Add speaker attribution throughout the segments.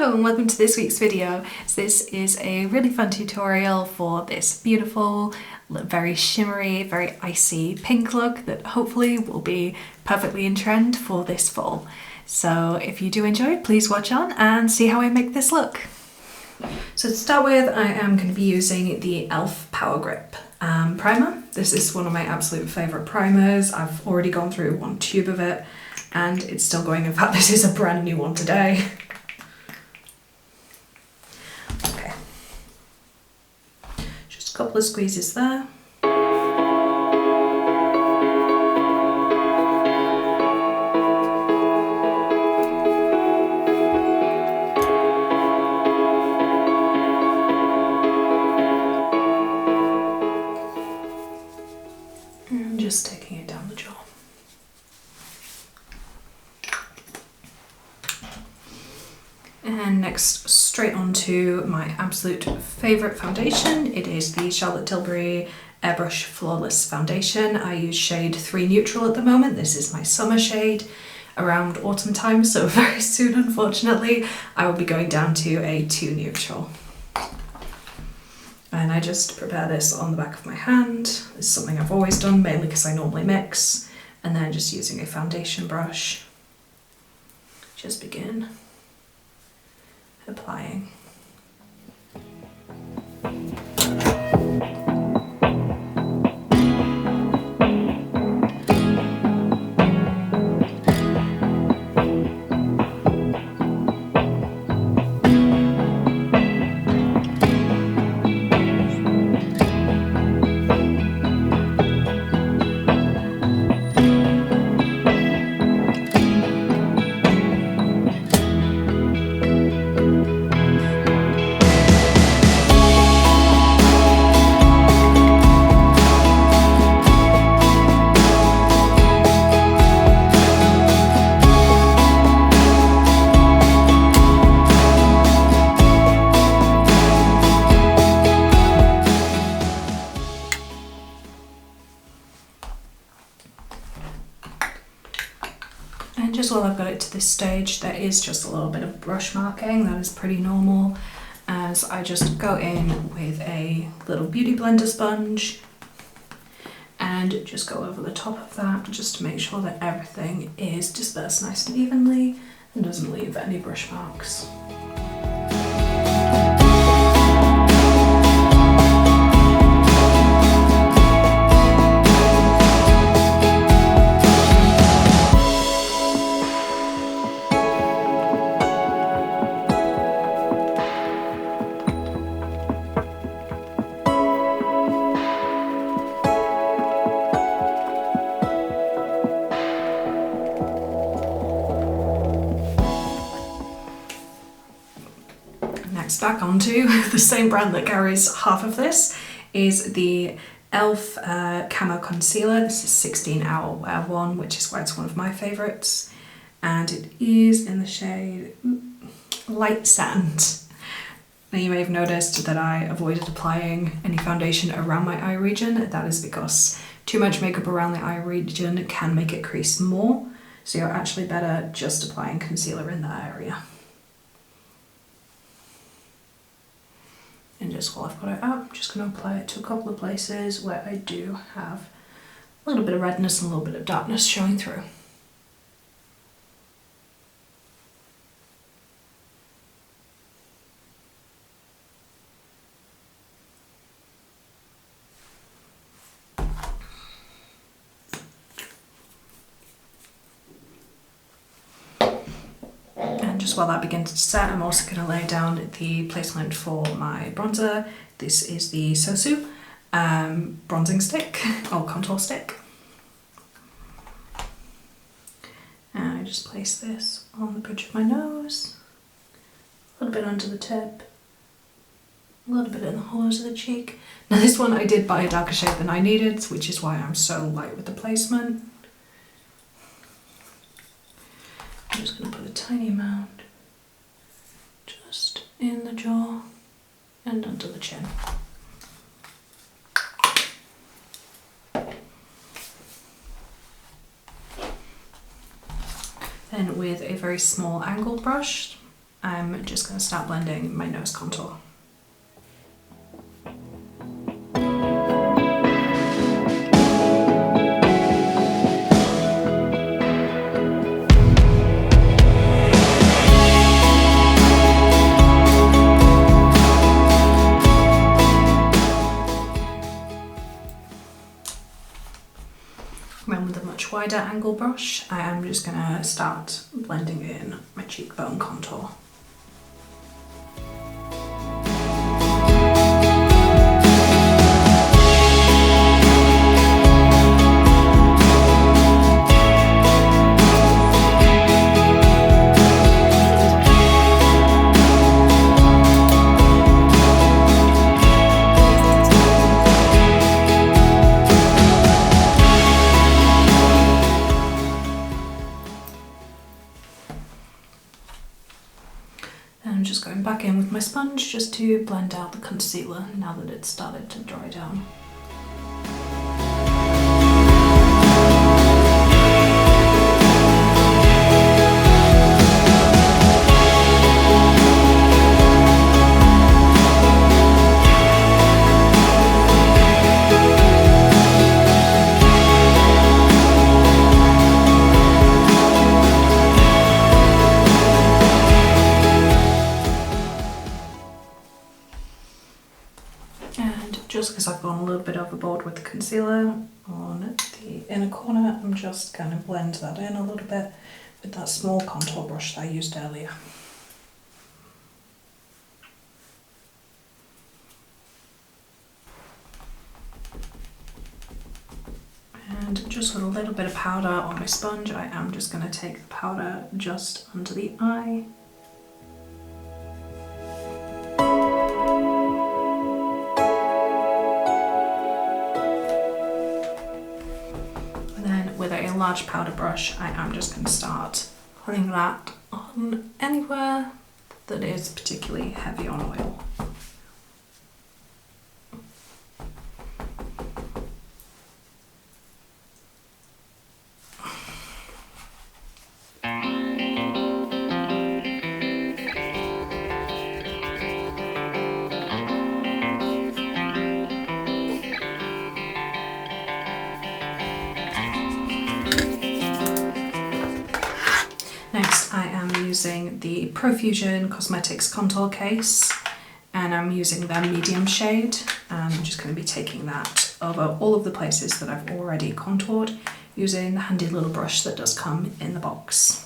Speaker 1: Hello and welcome to this week's video. So this is a really fun tutorial for this beautiful, very shimmery, very icy pink look that hopefully will be perfectly in trend for this fall. So if you do enjoy, please watch on and see how I make this look. So to start with, I am going to be using the e.l.f. Power Grip primer. This is one of my absolute favourite primers. I've already gone through one tube of it and it's still going. In fact, this is a brand new one today. Okay, just a couple of squeezes there. And just taking it down the jaw. And next, straight on to my absolute favourite foundation. It is the Charlotte Tilbury Airbrush Flawless Foundation. I use shade 3 Neutral at the moment. This is my summer shade around autumn time, so very soon, unfortunately, I will be going down to a 2 Neutral. And I just prepare this on the back of my hand. This is something I've always done, mainly because I normally mix. And then just using a foundation brush, just begin applying. And just while I've got it to this stage, there is just a little bit of brush marking. That is pretty normal, as I just go in with a little beauty blender sponge and just go over the top of that just to make sure that everything is dispersed nice and evenly and doesn't leave any brush marks. Next, back onto the same brand that carries half of this is the e.l.f. Camo Concealer. This is 16 Hour Wear One, which is why it's one of my favourites. And it is in the shade Light Sand. Now you may have noticed that I avoided applying any foundation around my eye region. That is because too much makeup around the eye region can make it crease more. So you're actually better just applying concealer in that area. And just while I've got it out, I'm just going to apply it to a couple of places where I do have a little bit of redness and a little bit of darkness showing through. Just while that begins to set, I'm also going to lay down the placement for my bronzer. This is the SOSU bronzing stick, or contour stick. And I just place this on the bridge of my nose, a little bit under the tip, a little bit in the hollows of the cheek. Now this one I did buy a darker shade than I needed, which is why I'm so light with the placement. I'm just going to put a tiny amount just in the jaw and under the chin. Then with a very small angle brush, I'm just going to start blending my nose contour. Then with a much wider angle brush, I am just going to start blending in my cheekbone contour. I'm just going back in with my sponge just to blend out the concealer now that it's started to dry down. Just because I've gone a little bit overboard with the concealer on the inner corner, I'm just going to blend that in a little bit with that small contour brush that I used earlier. And just with a little bit of powder on my sponge, I am just going to take the powder just under the eye. With a large powder brush, I am just going to start putting that on anywhere that is particularly heavy on oil. Next, I am using the Profusion Cosmetics contour case, and I'm using their medium shade. I'm just going to be taking that over all of the places that I've already contoured using the handy little brush that does come in the box.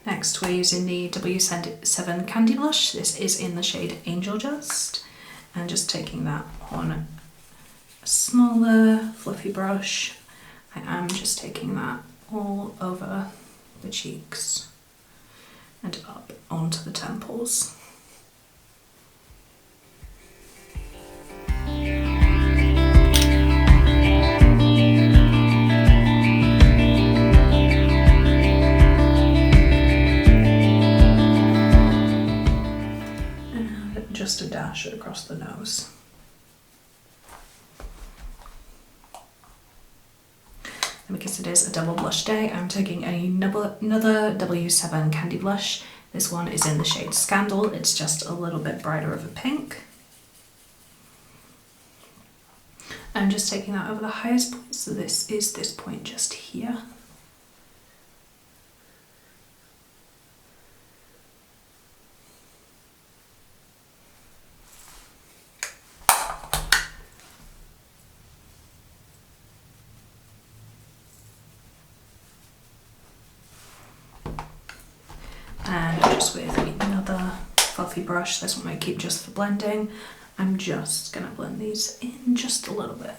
Speaker 1: Next, we're using the W7 Candy Blush. This is in the shade Angel Dust, and just taking that on a smaller, fluffy brush. I am just taking that all over the cheeks and up onto the temples. Just a dash across the nose. And because it is a double blush day, I'm taking another W7 Candy Blush. This one is in the shade Scandal. It's just a little bit brighter of a pink. I'm just taking that over the highest point, so this is this point just here. And just with another fluffy brush, this one might keep just for blending, I'm just going to blend these in just a little bit.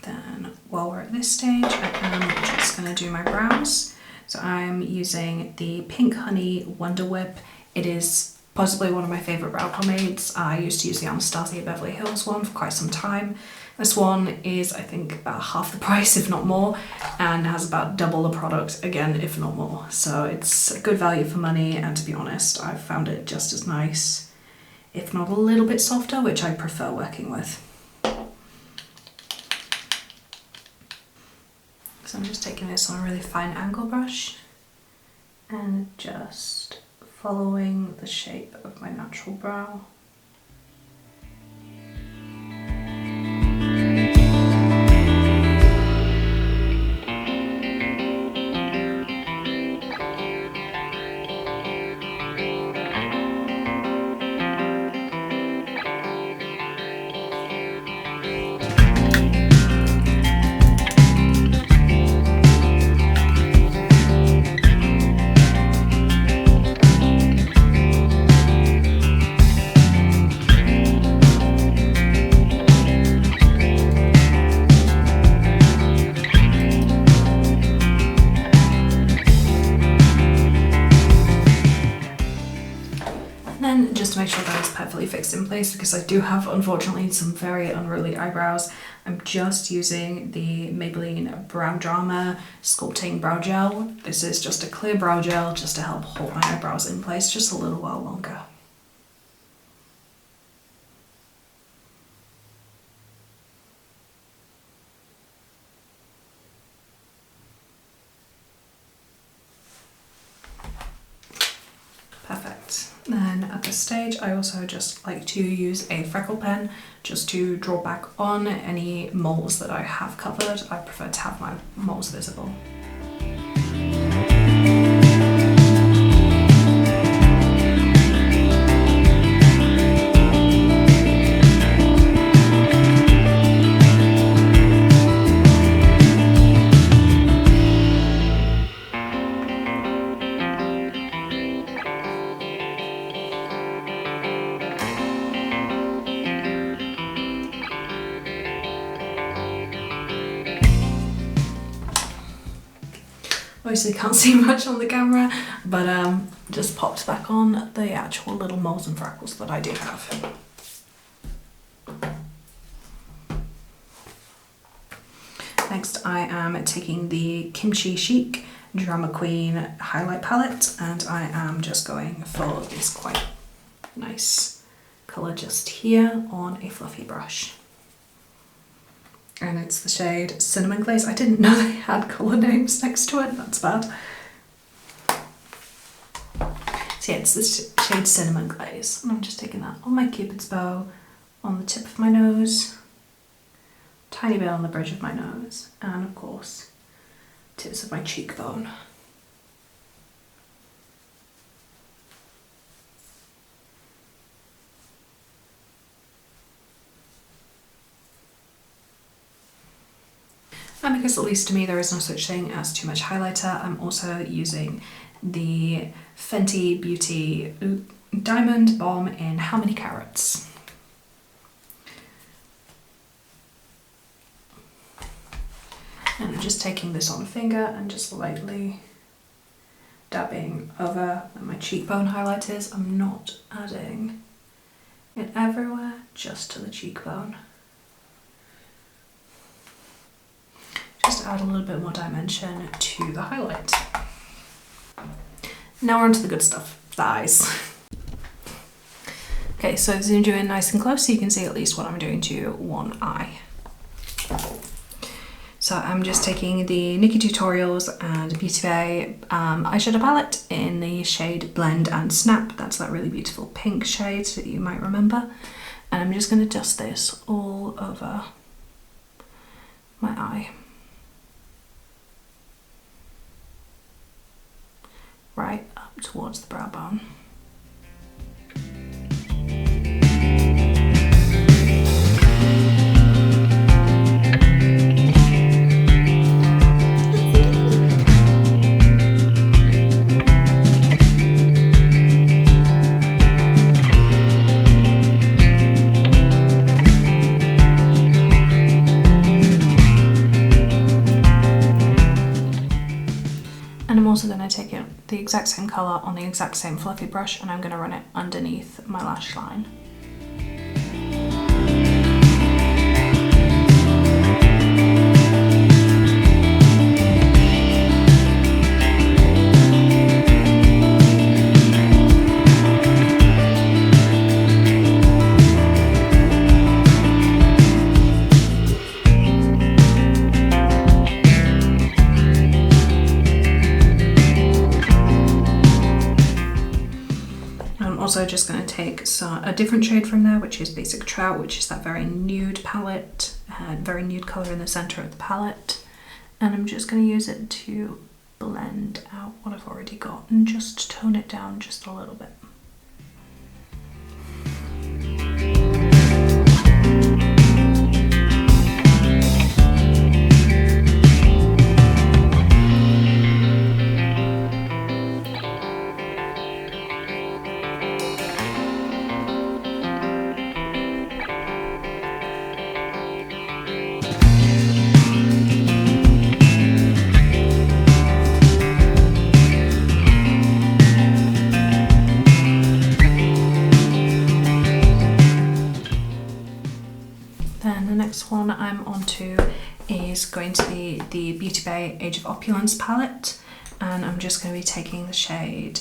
Speaker 1: Then while we're at this stage, I am just going to do my brows. So I'm using the Pink Honey Wonder Whip. It is possibly one of my favourite brow pomades. I used to use the Anastasia Beverly Hills one for quite some time. This one is, I think, about half the price, if not more, and has about double the product, again, if not more. So it's a good value for money, and to be honest, I've found it just as nice, if not a little bit softer, which I prefer working with. So I'm just taking this on a really fine angle brush and just following the shape of my natural brow. Just to make sure that it's perfectly fixed in place, because I do have, unfortunately, some very unruly eyebrows. I'm just using the Maybelline BrowDrama Sculpting Brow Gel. This is just a clear brow gel just to help hold my eyebrows in place just a little while longer. Perfect. Then at this stage, I also just like to use a Frekil pen just to draw back on any moles that I have covered. I prefer to have my moles visible. Obviously can't see much on the camera, but just popped back on the actual little moles and freckles that I do have. Next I am taking the KimChi Chic Drama Queen highlight palette, and I am just going for this quite nice colour just here on a fluffy brush. And it's the shade Cinnamon Glaze. I didn't know they had colour names next to it, that's bad. So yeah, it's the shade Cinnamon Glaze. And I'm just taking that on my Cupid's bow, on the tip of my nose, tiny bit on the bridge of my nose, and of course, tips of my cheekbone. And because, at least to me, there is no such thing as too much highlighter, I'm also using the Fenty Beauty Diamond Balm in How Many Carats. And I'm just taking this on a finger and just lightly dabbing over where my cheekbone highlight is. I'm not adding it everywhere, just to the cheekbone. Just add a little bit more dimension to the highlight. Now we're on to the good stuff, the eyes. Okay, so I've zoomed you in nice and close so you can see at least what I'm doing to one eye. So I'm just taking the Nikki Tutorials and Beauty Bay eyeshadow palette in the shade Blend and Snap. That's that really beautiful pink shade that you might remember. And I'm just going to dust this all over my eye. Right up towards the brow bone. Also going to take it the exact same colour on the exact same fluffy brush, and I'm going to run it underneath my lash line. also just going to take a different shade from there, which is Basic Trout, which is that very nude palette, very nude colour in the centre of the palette. And I'm just going to use it to blend out what I've already got and just tone it down just a little bit. One I'm onto is going to be the Beauty Bay Age of Opulence palette, and I'm just going to be taking the shade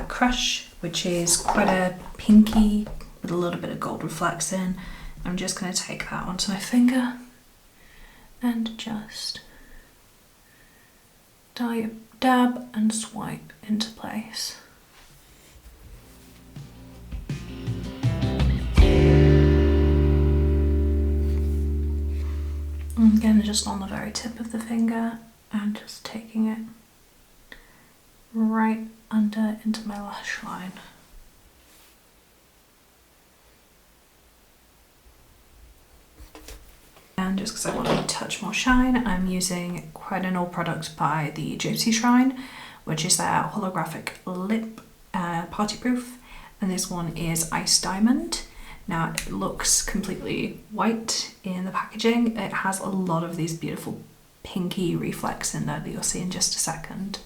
Speaker 1: Crush, which is quite a pinky with a little bit of gold reflects in. I'm just going to take that onto my finger and just dab and swipe into place. Again, just on the very tip of the finger and just taking it right under into my lash line. And just because I want a touch more shine, I'm using quite an old product by the Gypsy Shrine, which is their holographic lip party proof, and this one is Ice Diamond. Now it looks completely white in the packaging. It has a lot of these beautiful pinky reflex in there that you'll see in just a second.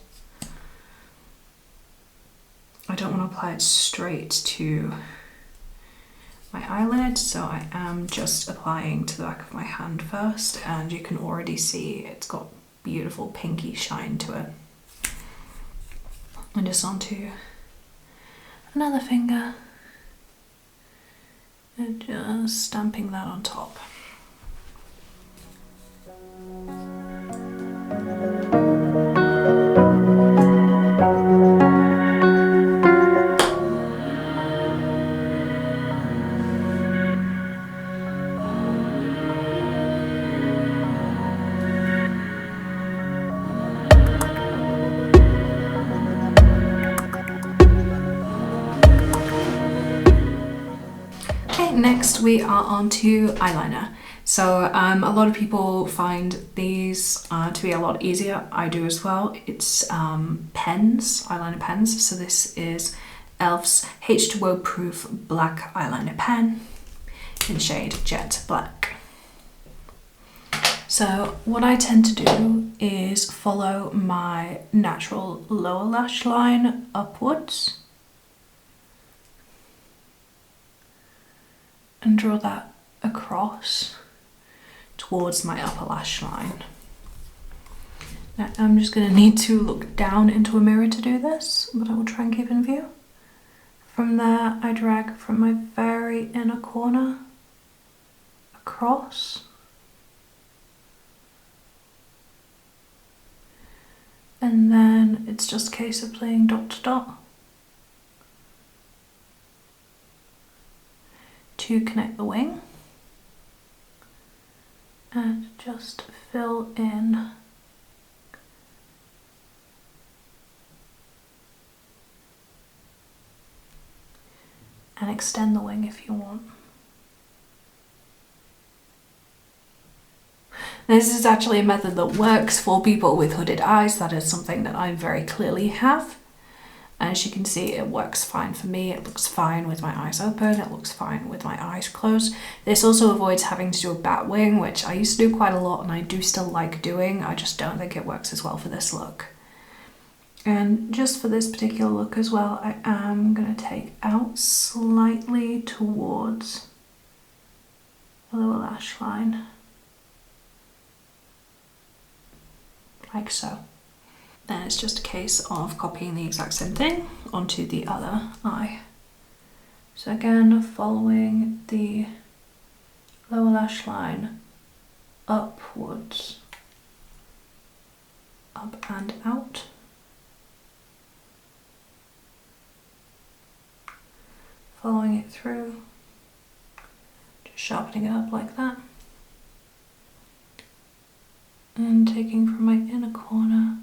Speaker 1: I don't want to apply it straight to my eyelid, so I am just applying to the back of my hand first, and you can already see it's got beautiful pinky shine to it. And just onto another finger. And just stamping that on top. Next we are on to eyeliner. So a lot of people find these to be a lot easier. I do as well. It's pens, eyeliner pens. So this is e.l.f.'s H2O proof black eyeliner pen in shade Jet Black. So what I tend to do is follow my natural lower lash line upwards and draw that across towards my upper lash line. Now I'm just going to need to look down into a mirror to do this, but I will try and keep in view. From there I drag from my very inner corner across, and then it's just a case of playing dot to dot to connect the wing, and just fill in and extend the wing if you want. This is actually a method that works for people with hooded eyes. That is something that I very clearly have. As you can see, it works fine for me. It looks fine with my eyes open. It looks fine with my eyes closed. This also avoids having to do a bat wing, which I used to do quite a lot and I do still like doing. I just don't think it works as well for this look. And just for this particular look as well, I am going to take out slightly towards the lower lash line, like so. Then it's just a case of copying the exact same thing onto the other eye. So again, following the lower lash line upwards, up and out. following it through, just sharpening it up like that, and taking from my inner corner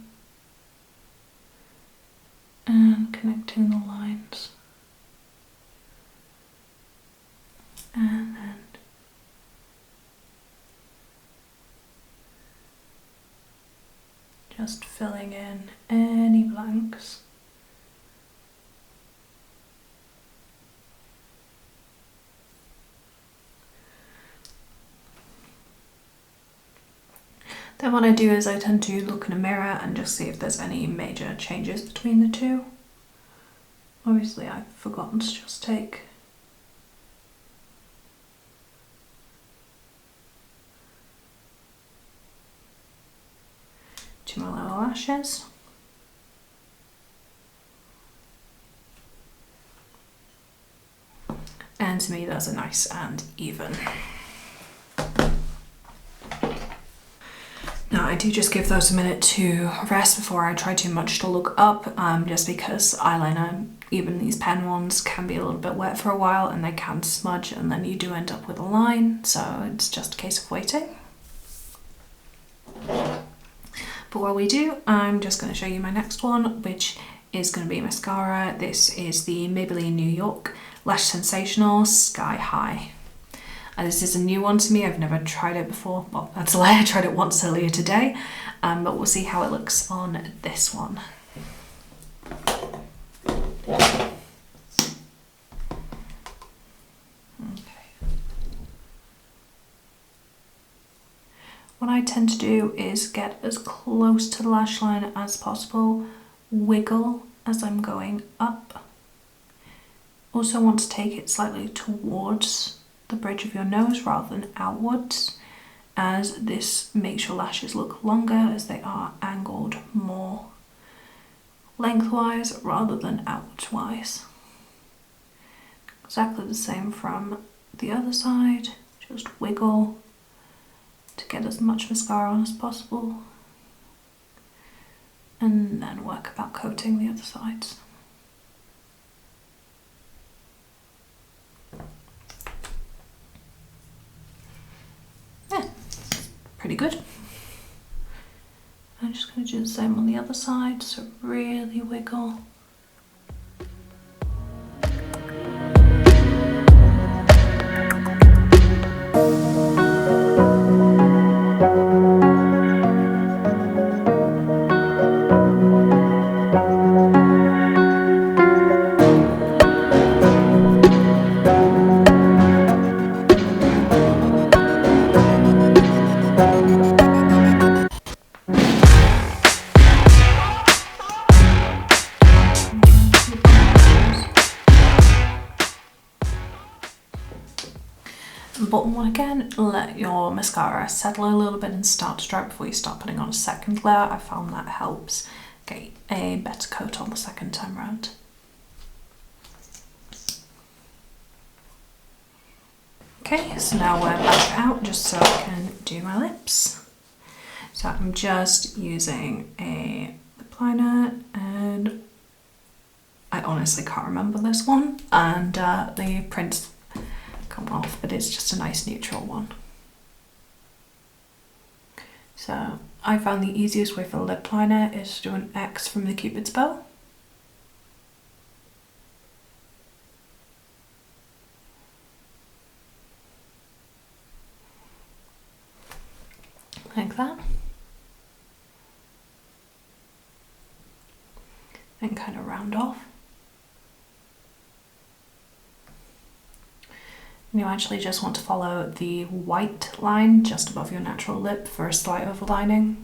Speaker 1: and connecting the lines, and then just filling in any blanks. Then what I do is I tend to look in a mirror and just see if there's any major changes between the two. Obviously I've forgotten to just take to my lower lashes. And to me those are nice and even. Now I do just give those a minute to rest before I try too much to look up, just because eyeliner, even these pen ones, can be a little bit wet for a while and they can smudge and then you do end up with a line, so it's just a case of waiting. But while we do, I'm just going to show you my next one, which is going to be mascara. This is the Maybelline New York Lash Sensational Sky High. This is a new one to me, I've never tried it before. Well, that's a lie, I tried it once earlier today, but we'll see how it looks on this one. Okay. What I tend to do is get as close to the lash line as possible, wiggle as I'm going up. Also want to take it slightly towards the bridge of your nose rather than outwards, as this makes your lashes look longer as they are angled more lengthwise rather than outwards. Exactly the same from the other side, just wiggle to get as much mascara on as possible, and then work about coating the other sides. Yeah, pretty good. I'm just going to do the same on the other side, so really wiggle. Bottom one again, let your mascara settle a little bit and start to dry before you start putting on a second layer. I found that helps get a better coat on the second time round. Okay, so now we're back out just so I can do my lips. So I'm just using a lip liner, and I honestly can't remember this one, and the print's come off, but it's just a nice neutral one. So I found the easiest way for the lip liner is to do an X from the Cupid's bow. Like that. And kind of round off. You actually just want to follow the white line just above your natural lip for a slight overlining.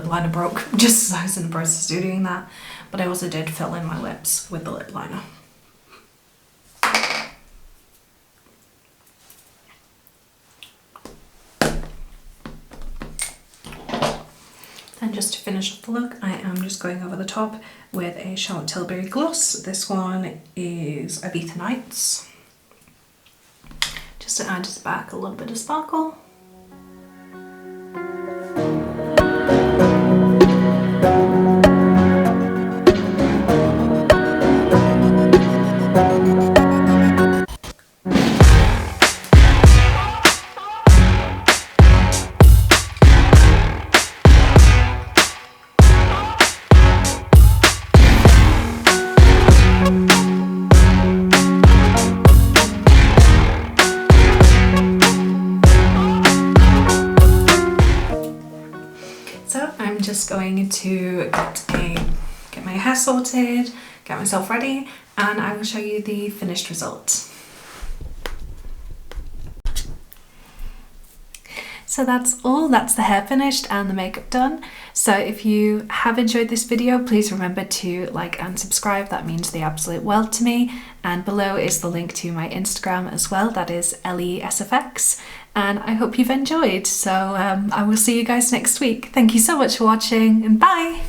Speaker 1: liner broke just as I was in the process of doing that. But I also did fill in my lips with the lip liner. And just to finish off the look, I am just going over the top with a Charlotte Tilbury gloss. This one is Ibiza Nights. Just to add to the back a little bit of sparkle. Just going to get my hair sorted, get myself ready, and I will show you the finished result. So that's all, that's the hair finished and the makeup done. So if you have enjoyed this video, please remember to like and subscribe, that means the absolute world to me. And below is the link to my Instagram as well, that is LESFX. And I hope you've enjoyed, so I will see you guys next week. Thank you so much for watching, and bye!